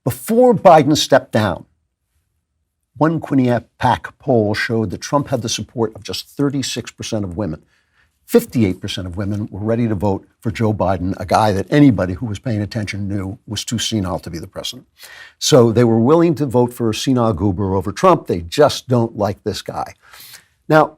Before Biden stepped down, one Quinnipiac poll showed that Trump had the support of just 36% of women. 58% of women were ready to vote for Joe Biden, a guy that anybody who was paying attention knew was too senile to be the president. So they were willing to vote for a senile goober over Trump. They just don't like this guy. Now,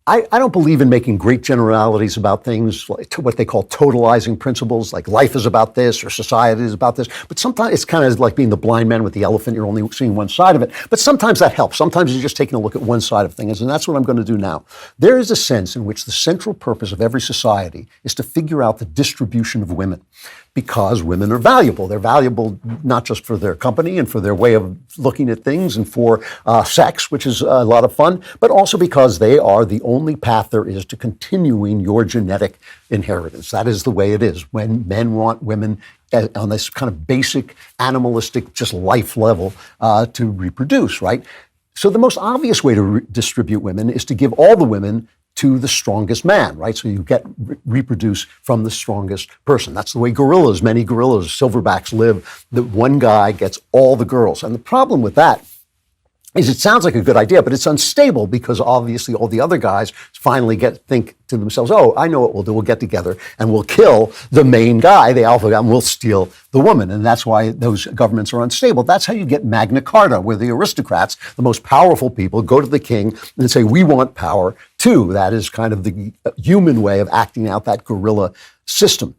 I don't believe in making great generalities about things, like what they call totalizing principles, like life is about this or society is about this. But sometimes it's kind of like being the blind man with the elephant. You're only seeing one side of it. But sometimes that helps. Sometimes you're just taking a look at one side of things. And that's what I'm going to do now. There is a sense in which the central purpose of every society is to figure out the distribution of women, because women are valuable. They're valuable not just for their company and for their way of looking at things and for sex, which is a lot of fun, but also because they are the only path there is to continuing your genetic inheritance. That is the way it is. When men want women on this kind of basic animalistic, just life level to reproduce, right? So the most obvious way to distribute women is to give all the women to the strongest man, right? So you get reproduce from the strongest person. That's the way many gorillas, silverbacks live. That one guy gets all the girls. And the problem with that is it sounds like a good idea, but it's unstable because obviously all the other guys finally think to themselves, oh, I know what we'll do. We'll get together and we'll kill the main guy, the alpha guy, and we'll steal the woman. And that's why those governments are unstable. That's how you get Magna Carta, where the aristocrats, the most powerful people, go to the king and say, we want power too. That is kind of the human way of acting out that guerrilla system.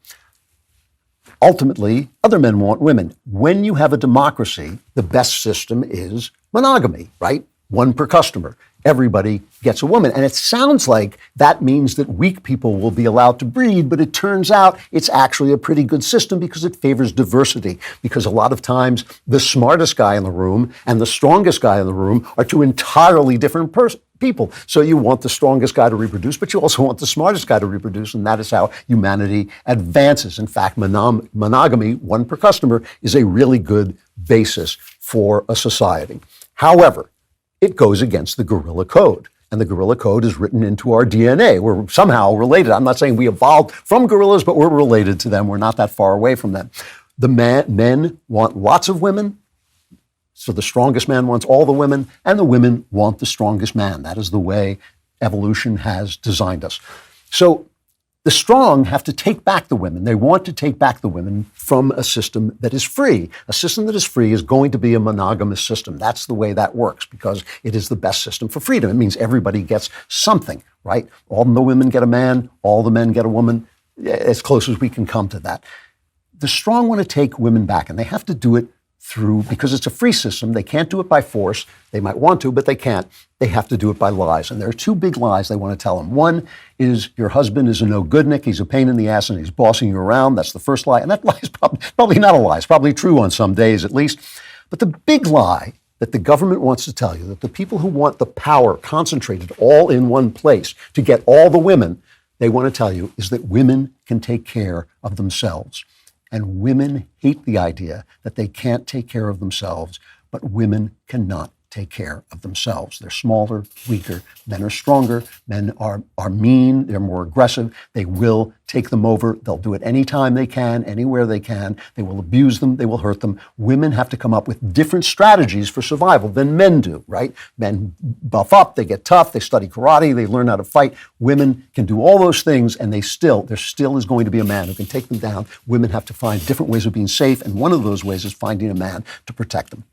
Ultimately, other men want women. When you have a democracy, the best system is monogamy, right? One per customer. Everybody gets a woman. And it sounds like that means that weak people will be allowed to breed, but it turns out it's actually a pretty good system because it favors diversity. Because a lot of times the smartest guy in the room and the strongest guy in the room are two entirely different people. So you want the strongest guy to reproduce, but you also want the smartest guy to reproduce, and that is how humanity advances. In fact, monogamy, one per customer, is a really good basis for a society. However, it goes against the guerrilla code. And the guerrilla code is written into our DNA. We're somehow related. I'm not saying we evolved from gorillas, but we're related to them. We're not that far away from them. The men want lots of women. So the strongest man wants all the women, and the women want the strongest man. That is the way evolution has designed us. So the strong have to take back the women. They want to take back the women from a system that is free. A system that is free is going to be a monogamous system. That's the way that works because it is the best system for freedom. It means everybody gets something, right? All the women get a man, all the men get a woman, as close as we can come to that. The strong want to take women back, and they have to do it because it's a free system. They can't do it by force. They might want to, but they can't. They have to do it by lies. And there are two big lies they want to tell them. One is your husband is a no-goodnik. He's a pain in the ass and he's bossing you around. That's the first lie. And that lie is probably not a lie. It's probably true on some days at least. But the big lie that the government wants to tell you, that the people who want the power concentrated all in one place to get all the women, they want to tell you is that women can take care of themselves. And women hate the idea that they can't take care of themselves, but women cannot take care of themselves. They're smaller, weaker. Men are stronger. Men are mean. They're more aggressive. They will take them over. They'll do it anytime they can, anywhere they can. They will abuse them. They will hurt them. Women have to come up with different strategies for survival than men do, right? Men buff up. They get tough. They study karate. They learn how to fight. Women can do all those things, and there still is going to be a man who can take them down. Women have to find different ways of being safe, and one of those ways is finding a man to protect them.